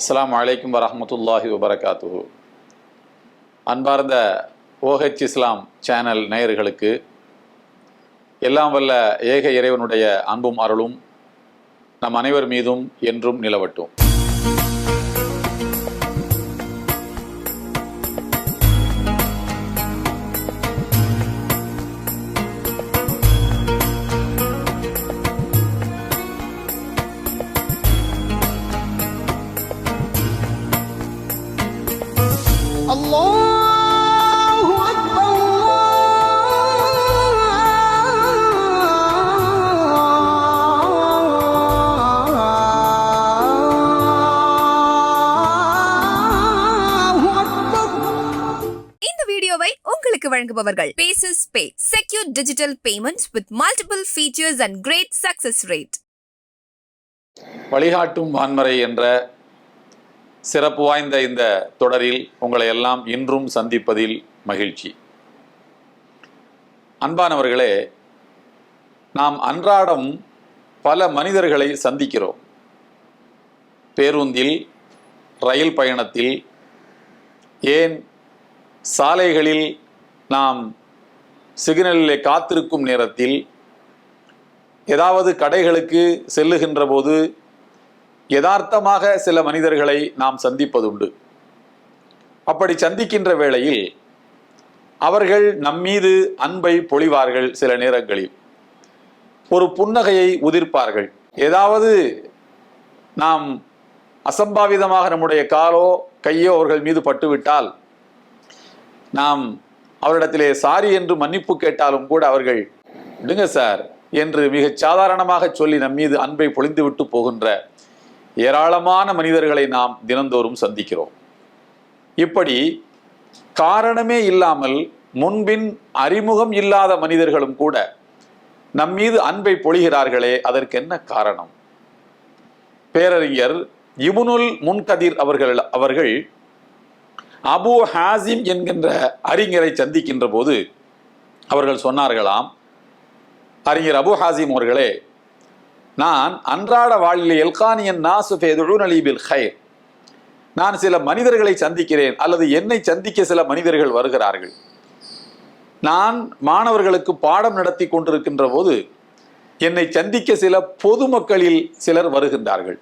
அஸ்ஸலாமு அலைக்கும் வரஹ்மத்துல்லாஹி வபரகாத்துஹு. அன்பார்ந்த OH இஸ்லாம் சேனல் நேயர்களுக்கு எல்லாம் வல்ல ஏக இறைவனுடைய அன்பும் அருளும் நம் அனைவர் மீதும் என்றும் நிலவட்டும். அல்லாஹு அக்பர் அல்லாஹு அக்பர். இந்த வீடியோவை உங்களுக்கு வழங்குபவர்கள் பேசஸ் pay, secure digital payments with multiple features and great success rate. வழிகாட்டும் வான்மறை என்ற சிறப்பு வாய்ந்த இந்த தொடரில் உங்களை எல்லாம் இன்றும் சந்திப்பதில் மகிழ்ச்சி. அன்பானவர்களே, நாம் அன்றாடம் பல மனிதர்களை சந்திக்கிறோம். பேருந்தில், ரயில் பயணத்தில், ஏன் சாலைகளில் நாம் சிக்னலிலே காத்திருக்கும் நேரத்தில், ஏதாவது கடைகளுக்கு செல்லுகின்ற போது யதார்த்தமாக சில மனிதர்களை நாம் சந்திப்பதுண்டு. அப்படி சந்திக்கின்ற வேளையில் அவர்கள் நம்மீது அன்பை பொழிவார்கள். சில நேரங்களில் ஒரு புன்னகையை உதிர்ப்பார்கள். ஏதாவது நாம் அசம்பாவிதமாக நம்முடைய காலோ கையோ அவர்கள் மீது பட்டுவிட்டால் நாம் அவரிடத்திலே சாரி என்று மன்னிப்பு கேட்டாலும் கூட அவர்கள் விடுங்க சார் என்று மிகச் சாதாரணமாக சொல்லி நம்மீது அன்பை பொழிந்துவிட்டு போகின்ற ஏராளமான மனிதர்களை நாம் தினந்தோறும் சந்திக்கிறோம். இப்படி காரணமே இல்லாமல் முன்பின் அறிமுகம் இல்லாத மனிதர்களும் கூட நம்மீது அன்பை பொழிகிறார்களே, அதற்கு என்ன காரணம்? பேரறிஞர் இப்னுல் முன்கதிர் அவர்கள் அபு ஹாசிம் என்கின்ற அறிஞரை சந்திக்கின்ற போது அவர்கள் சொன்னார்களாம், அறிஞர் அபு ஹாசிம் அவர்களே, நான் அன்றாட வாழ்வில் எல்கானியன் நாசு ஃபயதுஊன லீ பில் கைர், நான் சில மனிதர்களை சந்திக்கிறேன் அல்லது என்னை சந்திக்க சில மனிதர்கள் வருகிறார்கள். நான் மாணவர்களுக்கு பாடம் நடத்தி கொண்டிருக்கின்ற போது என்னை சந்திக்க சில பொதுமக்களில் சிலர் வருகின்றார்கள்.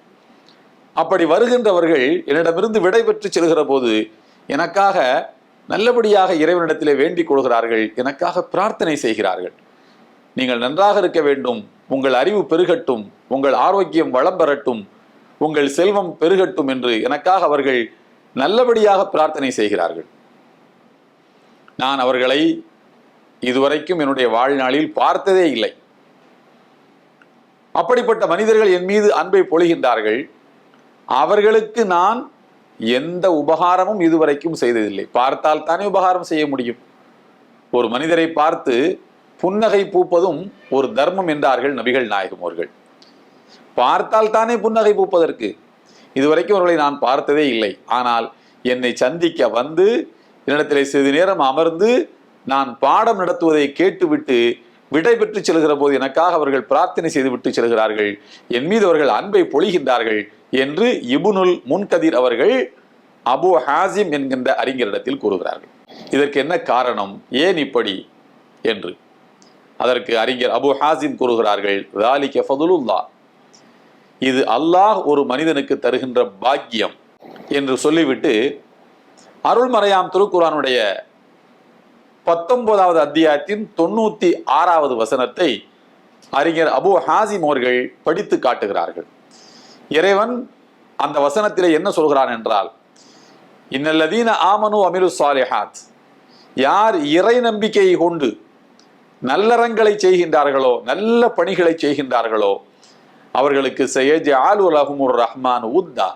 அப்படி வருகின்றவர்கள் என்னிடமிருந்து விடை பெற்று செல்கிற போது எனக்காக நல்லபடியாக இறைவனிடத்திலே வேண்டிக் கொள்கிறார்கள், எனக்காக பிரார்த்தனை செய்கிறார்கள். நீங்கள் நன்றாக இருக்க வேண்டும், உங்கள் அறிவு பெருகட்டும், உங்கள் ஆரோக்கியம் வளம் பெறட்டும், உங்கள் செல்வம் பெருகட்டும் என்று எனக்காக அவர்கள் நல்லபடியாக பிரார்த்தனை செய்கிறார்கள். நான் அவர்களை இதுவரைக்கும் என்னுடைய வாழ்நாளில் பார்த்ததே இல்லை. அப்படிப்பட்ட மனிதர்கள் என் மீது அன்பை பொழிகின்றார்கள். அவர்களுக்கு நான் எந்த உபகாரமும் இதுவரைக்கும் செய்ததில்லை. பார்த்தால் தானே உபகாரம் செய்ய முடியும். ஒரு மனிதரை பார்த்து புன்னகை பூப்பதும் ஒரு தர்மம் என்றார்கள் நபிகள் நாயகம் அவர்கள். பார்த்தால் தானே புன்னகை பூப்பதற்கு. இதுவரைக்கும் அவர்களை நான் பார்த்ததே இல்லை. ஆனால் என்னை சந்திக்க வந்து என்னிடத்திலே சிறிது நேரம் அமர்ந்து நான் பாடம் நடத்துவதை கேட்டுவிட்டு விடை பெற்று செல்கிற போது எனக்காக அவர்கள் பிரார்த்தனை செய்து விட்டு செல்கிறார்கள், என் மீது அவர்கள் அன்பை பொழிகின்றார்கள் என்று இப்னுல் முன்கதிர் அவர்கள் அபு ஹாசிம் என்கின்ற அறிஞரிடத்தில் கூறுகிறார்கள். இதற்கு என்ன காரணம், ஏன் இப்படி என்று அதற்கு அறிஞர் அபு ஹாசிம் கூறுகிறார்கள், ذَلِكَ فَضْلُ اللَّهِ, இது அல்லாஹ் ஒரு மனிதனுக்கு தருகின்ற பாக்கியம் என்று சொல்லிவிட்டு அருள்மறையாம் திருக்குர்ஆனுடைய 19வது அத்தியாயத்தின் 96வது வசனத்தை அறிஞர் அபு ஹாசிம் அவர்கள் படித்து காட்டுகிறார்கள். இறைவன் அந்த வசனத்திலே என்ன சொல்கிறான் என்றால், இன்னல்லதீன ஆமனு அமிலு ஸாலிஹாத், யார் இறை நம்பிக்கையை கொண்டு நல்லறங்களை செய்கின்றார்களோ, நல்ல பணிகளை செய்கின்றார்களோ, அவர்களுக்கு சயஜஅலு லஹுமுர் ரஹ்மான் உத்தா,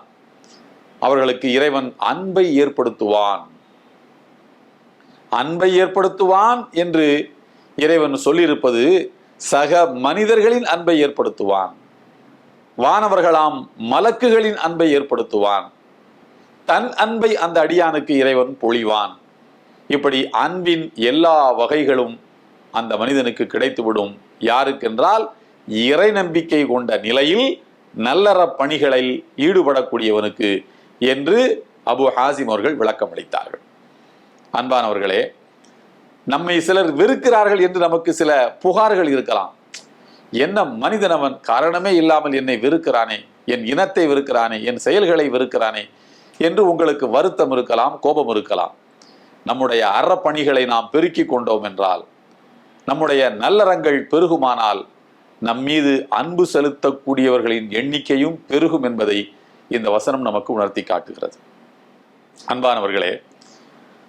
அவர்களுக்கு இறைவன் அன்பை ஏற்படுத்துவான். அன்பை ஏற்படுத்துவான் என்று இறைவன் சொல்லியிருப்பது சக மனிதர்களின் அன்பை ஏற்படுத்துவான், வானவர்களாம் மலக்குகளின் அன்பை ஏற்படுத்துவான், தன் அன்பை அந்த அடியானுக்கு இறைவன் பொழிவான். இப்படி அன்பின் எல்லா வகைகளும் அந்த மனிதனுக்கு கிடைத்துவிடும். யாருக்கென்றால் இறை நம்பிக்கை கொண்ட நிலையில் நல்லற பணிகளில் ஈடுபடக்கூடியவனுக்கு என்று அபு ஹாசிம் அவர்கள் விளக்கம் அளித்தார்கள். அன்பானவர்களே, நம்மை சிலர் வெறுக்கிறார்கள் என்று நமக்கு சில புகார்கள் இருக்கலாம். என்ன மனிதன் அவன், காரணமே இல்லாமல் என்னை வெறுக்கிறானே, என் இனத்தை வெறுக்கிறானே, என் செயல்களை வெறுக்கிறானே என்று உங்களுக்கு வருத்தம் இருக்கலாம், கோபம் இருக்கலாம். நம்முடைய அறப்பணிகளை நாம் பெருக்கிக் கொண்டோம் என்றால், நம்முடைய நல்லறங்கள் பெருகுமானால் நம்மீது அன்பு செலுத்தக்கூடியவர்களின் எண்ணிக்கையும் பெருகும் என்பதை இந்த வசனம் நமக்கு உணர்த்தி காட்டுகிறது. அன்பானவர்களே,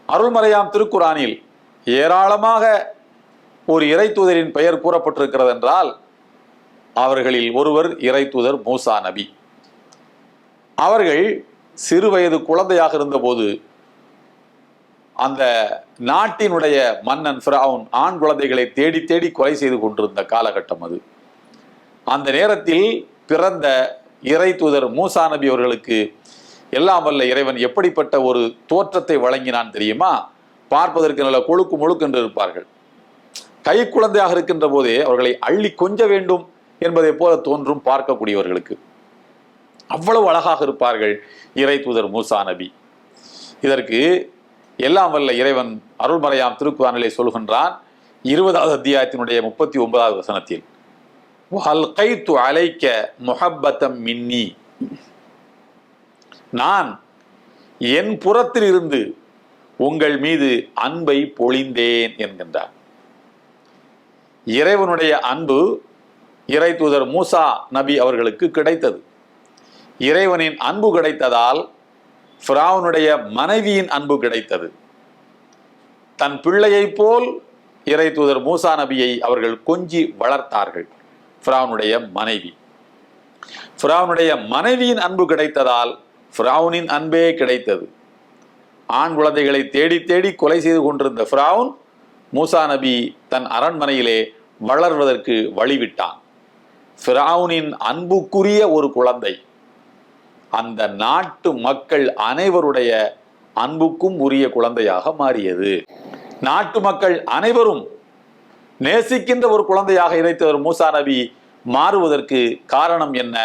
அருள்மறையாம் திருக்குரானில் ஏராளமாக ஒரு இறை தூதரின் பெயர் கூறப்பட்டிருக்கிறது என்றால் அவர்களில் ஒருவர் இறை தூதர் மூசா நபி. அவர்கள் சிறு வயது குழந்தையாக இருந்தபோது அந்த நாட்டினுடைய மன்னன் ஃபிரௌன் ஆண் குழந்தைகளை தேடி தேடி கொலை செய்து கொண்டிருந்த காலகட்டம் அது. அந்த நேரத்தில் பிறந்த இறை தூதர் மூசா நபி அவர்களுக்கு எல்லாம் வல்ல இறைவன் எப்படிப்பட்ட ஒரு தோற்றத்தை வழங்கினான் தெரியுமா? பார்ப்பதற்கு நல்ல கொழுக்கு முழுக்கு என்று இருப்பார்கள். கை குழந்தையாக இருக்கின்ற போதே அவர்களை அள்ளி கொஞ்ச வேண்டும் என்பதை போல தோன்றும் பார்க்கக்கூடியவர்களுக்கு. அவ்வளவு அழகாக இருப்பார்கள் இறை தூதர் மூசா நபி. இதற்கு எல்லாம் வல்ல இறைவன் அருள்மறையாம் திருக்குரானிலே சொல்கின்றான் 20வது அத்தியாயத்தினுடைய 39வது வசனத்தில், வல்கைத்து அலைக்க முஹப்பத்தம் மின்னி, நான் என் புறத்தில் இருந்து உங்கள் மீது அன்பை பொழிந்தேன் என்கின்றார். இறைவனுடைய அன்பு இறை தூதர் மூசா நபி அவர்களுக்கு கிடைத்தது. இறைவனின் அன்பு கிடைத்ததால் ஃபிரௌனுடைய மனைவியின் அன்பு கிடைத்தது. தன் பிள்ளையை போல் இறை தூதர் மூசா நபியை அவர்கள் கொஞ்சி வளர்த்தார்கள். ஃபிரௌனுடைய மனைவி, ஃபிரௌனுடைய மனைவியின் அன்பு கிடைத்ததால் ஃபிரௌனின் அன்பே கிடைத்தது. ஆண் குழந்தைகளை தேடி தேடி கொலை செய்து கொண்டிருந்த ஃபிரௌன் மூசா நபி தன் அரண்மனையிலே வளர்வதற்கு வழிவிட்டான். ஃபிரௌனின் அன்புக்குரிய ஒரு குழந்தை அந்த நாட்டு மக்கள் அனைவருடைய அன்புக்கும் உரிய குழந்தையாக மாறியது. நாட்டு மக்கள் அனைவரும் நேசிக்கின்ற ஒரு குழந்தையாக இறைத்தவர் மூசா நபி மாறுவதற்கு காரணம் என்ன,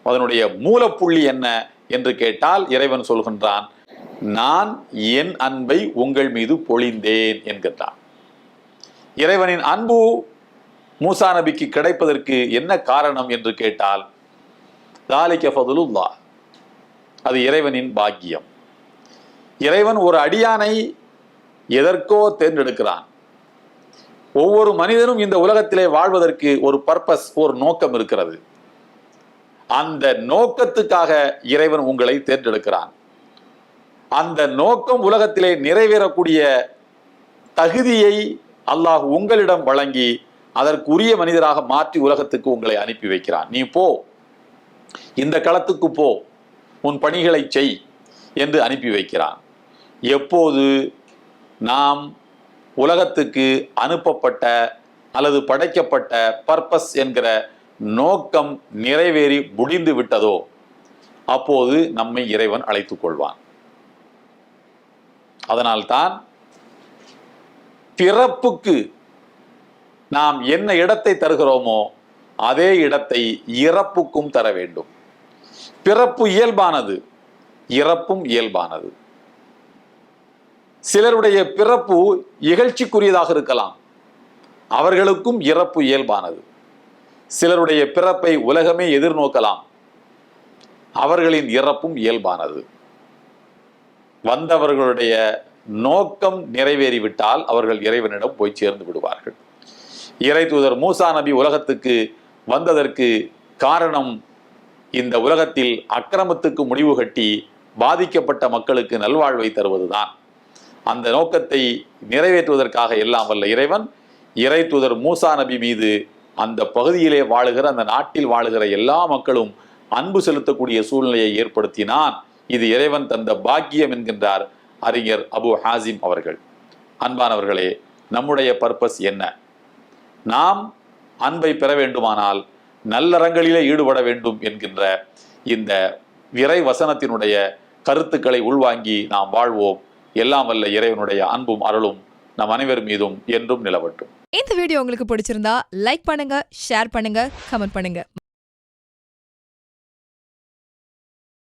அதனுடைய மூலப்புள்ளி என்ன என்று கேட்டால் இறைவன் சொல்கின்றான், நான் என் அன்பை உங்கள் மீது பொழிந்தேன் என்கின்றான். இறைவனின் அன்பு மூசா நபிக்கு கிடைப்பதற்கு என்ன காரணம் என்று கேட்டால், தாலிக ஃபதுலுல்லாஹ், அது இறைவனின் பாக்கியம். இறைவன் ஒரு அடியானை எதற்கோ தேர்ந்தெடுக்கிறான். ஒவ்வொரு மனிதனும் இந்த உலகத்திலே வாழ்வதற்கு ஒரு பர்பஸ், ஒரு நோக்கம் இருக்கிறது. அந்த நோக்கத்துக்காக இறைவன் உங்களை தேர்ந்தெடுக்கிறான். அந்த நோக்கம் உலகத்திலே நிறைவேறக்கூடிய தகுதியை அல்லாஹ் உங்களிடம் வழங்கி அதற்குரிய மனிதராக மாற்றி உலகத்துக்கு உங்களை அனுப்பி வைக்கிறான். நீ போ, இந்த களத்துக்கு போ, உன் பணிகளை செய் என்று அனுப்பி வைக்கிறான். எப்போது நாம் உலகத்துக்கு அனுப்பப்பட்ட அல்லது படைக்கப்பட்ட பர்பஸ் என்கிற நோக்கம் நிறைவேறி முடிந்து விட்டதோ அப்போது நம்மை இறைவன் அழைத்துக் கொள்வான். அதனால்தான் பிறப்புக்கு நாம் என்ன இடத்தை தருகிறோமோ அதே இடத்தை இறப்புக்கும் தர வேண்டும். பிறப்பு இயல்பானது, இறப்பும் இயல்பானது. சிலருடைய பிறப்பு இகழ்ச்சிக்குரியதாக இருக்கலாம், அவர்களுக்கும் இறப்பு இயல்பானது. சிலருடைய பிறப்பை உலகமே எதிர்நோக்கலாம், அவர்களின் இறப்பும் இயல்பானது. வந்தவர்களுடைய நோக்கம் நிறைவேறிவிட்டால் அவர்கள் இறைவனிடம் போய் சேர்ந்து விடுவார்கள். இறை தூதர் மூசா நபி உலகத்துக்கு வந்ததற்கு காரணம் இந்த உலகத்தில் அக்கிரமத்துக்கு முடிவு கட்டி பாதிக்கப்பட்ட மக்களுக்கு நல்வாழ்வை தருவதுதான். அந்த நோக்கத்தை நிறைவேற்றுவதற்காக எல்லாம் வல்ல இறைவன் இறை தூதர் மூசா நபி மீது அந்த பகுதியிலே வாழுகிற, அந்த நாட்டில் வாழுகிற எல்லா மக்களும் அன்பு செலுத்தக்கூடிய சூழ்நிலையை ஏற்படுத்தினான். இது இறைவன் தந்த பாக்கியம் என்கின்றார் அறிஞர் அபு ஹாசிம் அவர்கள். அன்பானவர்களே, நம்முடைய பர்பஸ் என்ன? நாம் அன்பை பெற வேண்டுமானால் நல்லறங்களிலே ஈடுபட வேண்டும் என்கின்ற இந்த இறை வசனத்தினுடைய கருத்துக்களை உள்வாங்கி நாம் வாழ்வோம். எல்லாம் வல்ல இறைவனுடைய அன்பும் அருளும் நம் அனைவர் மீதும் என்றும் நிலவட்டும். இந்த வீடியோ உங்களுக்கு பிடிச்சிருந்தா லைக் பண்ணுங்க, ஷேர் பண்ணுங்க, கமெண்ட் பண்ணுங்க.